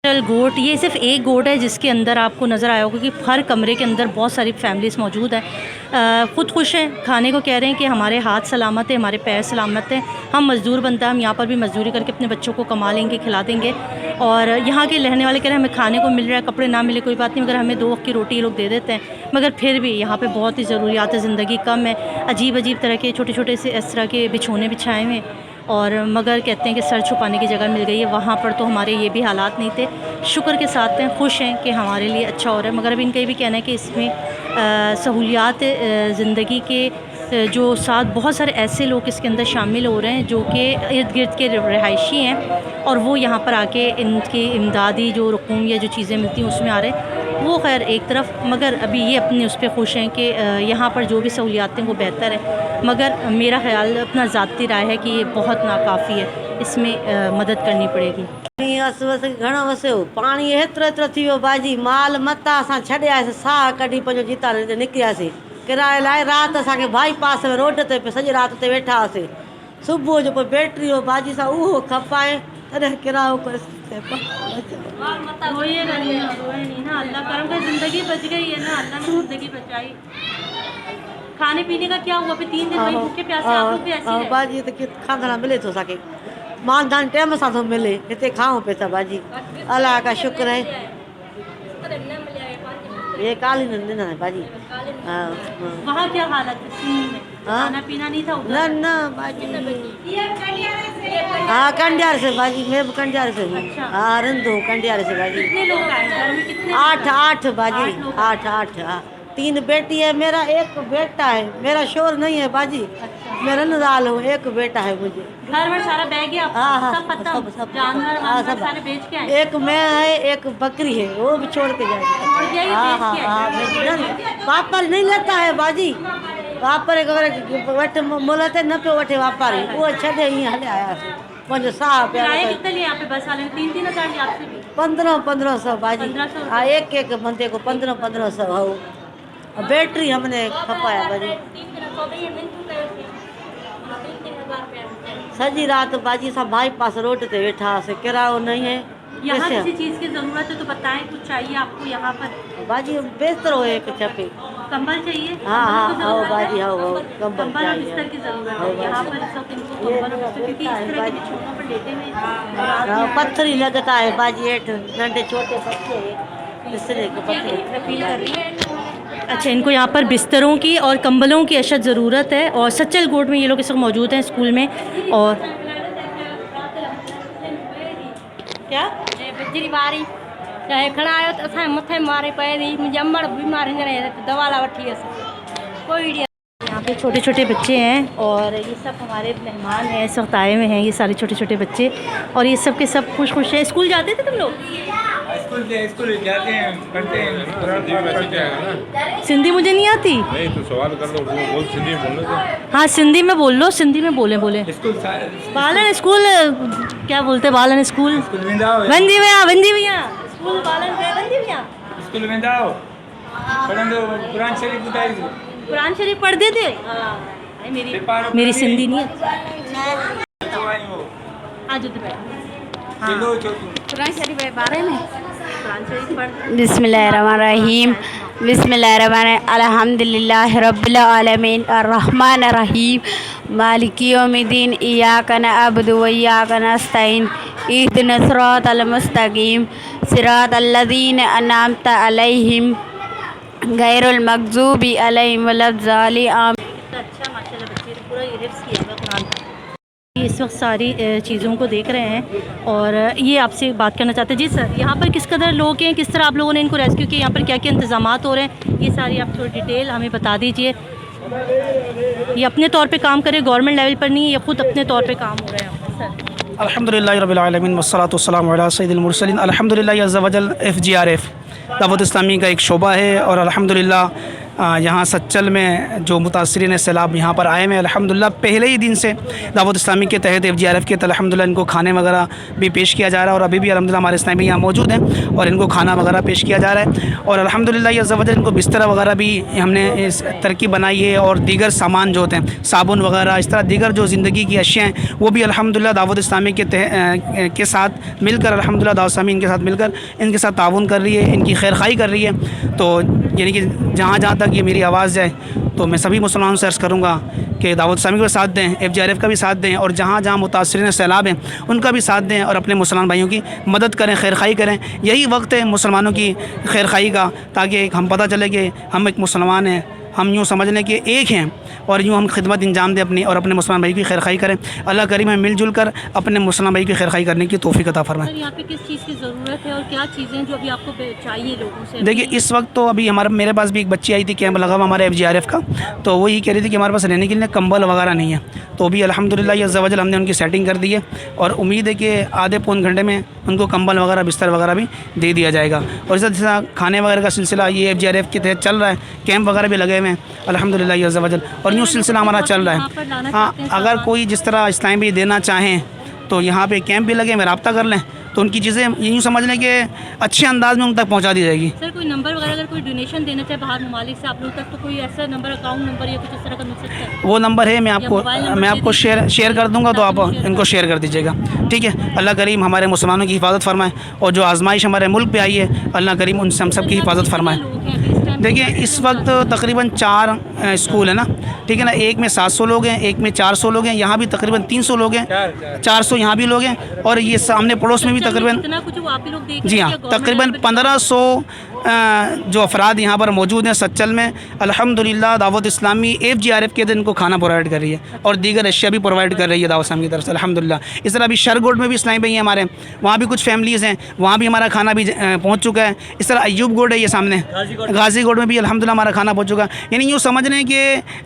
गोट, ये सिर्फ एक गोट है जिसके अंदर आपको नज़र आया होगा कि हर कमरे के अंदर बहुत सारी फैमिलीज़ मौजूद हैं। ख़ुद खुश हैं, खाने को कह रहे हैं कि हमारे हाथ सलामत है, हमारे पैर सलामत हैं, हम मज़दूर बनता है, हम यहाँ पर भी मज़दूरी करके अपने बच्चों को कमा लेंगे, खिला देंगे। और यहाँ के रहने वाले कह रहे हैं हमें खाने को मिल रहा है, कपड़े ना मिले कोई बात नहीं, मगर हमें 2 वक्त की रोटी ये लोग दे देते हैं। मगर फिर भी यहाँ पर बहुत ही ज़रूरियात ज़िंदगी कम है। अजीब अजीब तरह के छोटे छोटे से इस तरह के बिछोने बिछाए हुए, और मगर कहते हैं कि सर छुपाने की जगह मिल गई है। वहाँ पर तो हमारे ये भी हालात नहीं थे। शुक्र के साथ हैं, खुश हैं कि हमारे लिए अच्छा हो रहा है। मगर अब इनका ये भी कहना है कि इसमें सहूलियात ज़िंदगी के जो साथ बहुत सारे ऐसे लोग इसके अंदर शामिल हो रहे हैं जो कि इर्द गिर्द के रहायशी हैं, और वो यहाँ पर आके इनकी इमदादी जो रकूम या जो चीज़ें मिलती हैं उसमें आ रहे हैं। वो खैर एक तरफ, मगर अभी ये अपने उस पर खुश हैं कि यहाँ पर जो भी सहूलियात हैं वो बेहतर है। मगर मेरा ख्याल, अपना ज़ाती राय है कि ये बहुत नाकाफ़ी है, इसमें मदद करनी पड़ेगी। घणो वसियो पानी एतिरो एतिरो थी वियो भाॼी माल मता असां छॾियासीं, साह कढी पंहिंजो जीता निकिरियासीं किराए लाइ। राति असांखे बाई पास में रोड ते सॼी राति ते वेठा हुआसीं। सुबुह जो पोइ बैटरी हो भाॼी सां उहो खपाए तॾहिं किरायो ज़िंदगी बच गई है ना, अल्लाह ने ज़िंदगी बचाई। खाने पीने का क्या हुआ? 3 दिन वही भूखे प्यासे आप लोग भी ऐसे ही रहे। भाॼी त खाधण मिले थो असांखे, मानदान टाइम सां थो मिले, हिते खाऊं पिया था भाॼी। अल्लाह का शुक्र है। ये काली न भाॼी। वहाँ क्या हालत है? खाना पीना नहीं था उधर? न भाॼी, हाँ कंडियार से भाॼी, मैं भी कंडियार से हूँ। हाँ रंधो कंडियार से भाॼी। कितने लोग आए घर में? कितने? 8 भाॼी, 8। हाँ 3 बेटी है मेरा, 1 बेटा है। मेरा शोर नहीं है भाजी। मैं रनदाल हूँ, 1 बेटा है मुझे। घर में सारा बह गया? हाँ सब खत्म? सब जानवर सब सारे बेच के आए? 1 मैं है, 1 बकरी है, वो भी छोड़ के जाए। हाँ व्यापारी नहीं लेता है बाजी। व्यापारी वठ मोलते न पे वठे व्यापारी, वो छे ही हले आया मुझे साह पे। कितने लिए यहाँ पे बस वाले? 3-3 हज़ार लिए आपसे भी? 1500 बाजी। हाँ 1 बंदे को 1500 हो। बैटरी हमने खपाया भाजी। सजी रात बाजी सब भाई पास रोड पे बैठा से, किराया नहीं है। यहाँ किसी चीज़ की ज़रूरत है तो बताएं, कुछ चाहिए आपको यहाँ पर? बाजी बेहतर हो एक छपे कंबल चाहिए? हाँ बाजी, हाँ कंबल और बिस्तर की ज़रूरत है यहाँ पर सब इनको, कंबल और बिस्तर, क्योंकि इस तरह के बिछौनों पर लेटे हुए पत्थर ही लगता है बाजी। 8 घंटे छोटे पत्थर, इसलिए अच्छा, इनको यहाँ पर बिस्तरों की और कंबलों की अशद ज़रूरत है। और सच्चल गोट में ये लोग इस वक्त मौजूद हैं स्कूल में। और क्या बजरी बारी चाहे खड़ा आयो तो असां मथे मारे पे दी, मुझे अम्मड़ बीमार हिंजणे दवा ला वठी अस कोई। यहाँ पे छोटे छोटे बच्चे हैं और ये सब हमारे मेहमान हैं, इस वक्त आए हुए हैं ये सारे छोटे छोटे बच्चे, और ये सब के सब खुश खुश हैं। स्कूल जाते थे तुम लोग? स्कूल जाते हैं, पढ़ते हैं। सिंधी मुझे नहीं आती। नहीं तो सवाल कर दो, बोल सिंधी में बोलने दो। हाँ सिंधी में बोल लो, सिंधी में बोले। बालन स्कूल क्या बोलते? बालन स्कूल वंदी भैया स्कूल बालन वंदी भैया स्कूल में जाओ पढ़ो, कुरान शरीफ बताइए। कुरान शरीफ पढ़ देते? मेरी सिंधी नहीं है। आज कुरान शरीफ के बारे में बिस्मिल्लाहिर्रहमानिर्रहीम अल्हम्दुलिल्लाहि रब्बिल आलमीन अर्रहमानिर रहीम मालिकी यौमिद्दीन इय्याका नअबुदु व इय्याका नस्तईन इहदिनस सिरातल मुस्तकीम सिरातल लज़ीना अनअमता अलैहिम गैरुल मग़ज़ूबि अलैहिम वलद्दालिन। अच्छा माशाल्लाह, बच्चे पूरा ये हिफ्ज़ किया हुआ कुरान। इस वक्त सारी चीज़ों को देख रहे हैं और ये आपसे बात करना चाहते हैं। जी सर, यहाँ पर किस कदर लोग हैं, किस तरह आप लोगों ने इनको रेस्क्यू किया, यहाँ पर क्या क्या इंतज़ामात हो रहे हैं, ये सारी आप थोड़ी डिटेल हमें बता दीजिए। ये अपने तौर पे काम करें, गवर्नमेंट लेवल पर नहीं, ये ख़ुद अपने तौर पे काम हो रहे हैं सर? अल्हम्दुलिल्लाह रब्बिल आलमीन वस्सलातु वस्सलामु अला सय्यिदिल मुरसलीन। अल्हम्दुलिल्लाह अज़्ज़ा वजल FGRF दावत इस्लामी का एक शोबा है और अल्हम्दुलिल्लाह यहाँ सच्चल में जो मुतासरीन सैलाब यहाँ पर आए हैं अल्हम्दुलिल्लाह पहले ही दिन से दावत इस्लामी के तहत FGRF के तहत अल्हम्दुलिल्लाह इनको खाने वगैरह भी पेश किया जा रहा है और अभी भी अल्हम्दुलिल्लाह हमारे इस्लामी यहाँ मौजूद हैं और इनको खाना वगैरह पेश किया जा रहा है और अल्हम्दुलिल्लाह अज़्ज़ा वजल इनको बिस्तर वगैरह भी हमने इस तरकीब बनाई है और दीगर सामान जो होते हैं साबुन वगैरह इस तरह दीगर जो ज़िंदगी की अशियाँ हैं वो भी अल्हम्दुलिल्लाह दावत इस्लामी के साथ मिलकर अल्हम्दुलिल्लाह दावत इस्लामी इनके साथ मिलकर इनके साथ ताउन कर रही है, इनकी खैर खाई कर रही है। तो यानी कि जहाँ जहाँ तक ये मेरी आवाज़ जाए तो मैं सभी मुसलमानों से अर्ज़ करूँगा कि दावत इस्लामी का साथ दें, FGRF का भी साथ दें और जहाँ जहाँ मुतासरीन सैलाब हैं उनका भी साथ दें और अपने मुसलमान भाइयों की मदद करें, खैर खाई करें। यही वक्त है मुसलमानों की खैर खाई का, ताकि हम पता चले कि हम एक मुसलमान हैं, हम यूँ समझ लें कि एक हैं और यूँ हम खिदमत अंजाम दें अपनी और अपने मुसलमान भाई की खैर खाई करें। अल्लाह करीम हमें मिलजुल कर अपने मुसलमान भाई की खैर खाई करने की तौफीक अता फरमाए। सर यहाँ पे किस चीज़ की ज़रूरत है और क्या चीज़ें जो अभी आपको चाहिए लोगों से? देखिए इस वक्त तो अभी मेरे पास भी एक बच्ची आई थी कैंप लगा हुआ हमारे FGRF का, तो वो ये कह रही थी कि हमारे पास रहने के लिए कंबल वगैरह नहीं है। तो अभी अल्हम्दुलिल्लाह अज़्ज़ा वजल हमने उनकी सेटिंग कर दी है और उम्मीद है कि आधे पौन घंटे में उनको कंबल वगैरह बिस्तर वगैरह भी दे दिया जाएगा। और इस तरह खाने वगैरह का सिलसिला ये FGRF के तहत चल रहा है, कैंप वगैरह भी लगे हुए हैं अल्हम्दुलिल्लाह अज़्ज़ा वजल और यूँ सिलसिला हमारा चल रहा है। हाँ, अगर कोई जिस तरह इस्लाम भी देना चाहें तो यहाँ पे कैंप भी लगे में रब्ता कर लें तो उनकी चीज़ें यूँ समझ लें कि अच्छे अंदाज में उन तक पहुँचा दी जाएगी। सर कोई नंबर वगैरह अगर कोई डोनेशन देना चाहे बाहर ममालिक से आप लोग तक तो कोई ऐसा नंबर, अकाउंट नंबर या कुछ इस तरह का मिल सकता है? वो नंबर है, मैं आपको शेयर कर दूँगा, तो आप इनको शेयर कर दीजिएगा। ठीक है, अल्लाह करीम हमारे मुसलमानों की हिफाजत फरमाए और जो आजमाइश हमारे मुल्क पे आई है अल्लाह करीम उन हम सब की हिफाजत फरमाए। देखिए इस वक्त तकरीबन 4 स्कूल है ना, ठीक है ना, एक में 700 लोग हैं, एक में 400 लोग हैं, यहाँ भी तकरीबन 300 लोग हैं, 400 यहाँ भी लोग हैं और ये सामने पड़ोस में भी तकरीबन जी हाँ तकरीबन 1500 जो अफराद यहाँ पर मौजूद हैं सच्चल में। अल्हम्दुलिल्लाह दावत इस्लामी FGRF के दिन इनको खाना प्रोवाइड कर रही है और दीगर अशिया भी प्रोवाइड कर रही है दावत इस्लामी की तरफ से अल्हम्दुलिल्लाह। इस तरह अभी शरगोट में भी इस्लामी भाई हैं हमारे, वहाँ भी कुछ फैमिलीज़ हैं, वहाँ भी हमारा खाना भी पहुँच चुका है। इस तरह अय्यूब गोड है ये सामने, गाज़ीगोड में भी अल्हम्दुलिल्लाह हमारा खाना पहुँच चुका है। यानी यूँ समझ लें कि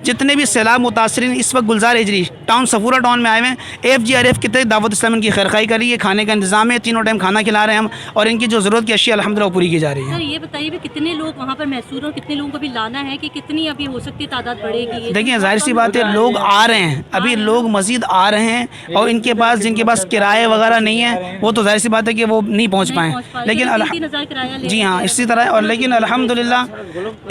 जितने भी सैलाब मुतासरीन इस वक्त गुलजार हिजरी टाउन सफूरा टाउन में आए हुए हैं, FGRF के तहत दावत इस्लामी की खैर खाई कर रही है, खाने का इंतज़ाम है, तीनों टाइम खाना खिला रहे हैं हम और इनकी जो ज़रूरत की अशिया अल्हम्दुलिल्लाह पूरी की जा रही है। सर ये बताइए भी कितने लोग वहाँ पर महसूर और कितने लोगों को भी लाना है कि कितनी अभी हो सकती है तादाद बढ़ेगी? देखिए जाहिर सी बात है लोग आ रहे हैं, अभी लोग मज़ीद आ रहे हैं और इनके पास जिनके पास किराए वगैरह नहीं है वो तो जाहिर सी बात है कि वो नहीं पहुँच पाएँ, लेकिन जी हाँ इसी तरह और लेकिन अल्हम्दुलिल्लाह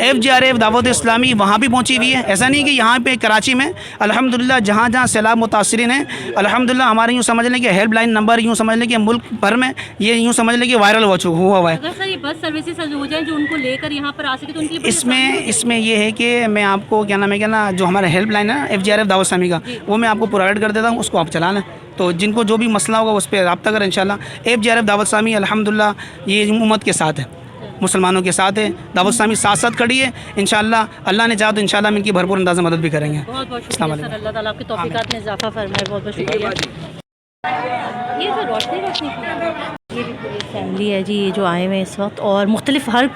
FGRF दावत इस्लामी वहाँ भी पहुँची हुई है। ऐसा नहीं कि यहाँ पे कराची में अल्हम्दुलिल्लाह जहाँ जहाँ सैलाब मुतासरीन हैं अल्हम्दुलिल्लाह हमारे यूँ समझ लें कि हेल्पलाइन नंबर यूँ समझ लें कि मुल्क भर में ये यूँ समझ लें कि वायरल हुआ है। अगर सर ये बस सर्विसेज हो जाए जो उनको लेकर यहाँ पर आ सके तो उनके इसमें ये है कि मैं आपको क्या नाम है क्या ना जो हमारा हेल्पलाइन है ना FGRF दावत इस्लामी का वो मैं आपको प्रोवाइड कर देता हूँ, उसको आप चला लें। तो जिनको जो भी मसला होगा उस पर रब्ता करें इंशाल्लाह। FGRF दावत इस्लामी अल्हम्दुलिल्लाह ये उम्मत के साथ है, मुसलमानों के साथ है, दावत इस्लामी साथ साथ खड़ी है। इंशाल्लाह अल्लाह ने चाहा तो इंशाल्लाह हम इनकी भरपूर अंदाज़ मदद भी करेंगे। बहुत शुक्रिया सर, अल्लाह ताला आपकी तौफीकात में इजाफा फरमाए। बहुत शुक्रिया। ये तो रोशनी ये भी पूरी फैमिली है जी, ये जो आए हुए हैं इस वक्त और मुख्तलिफ हर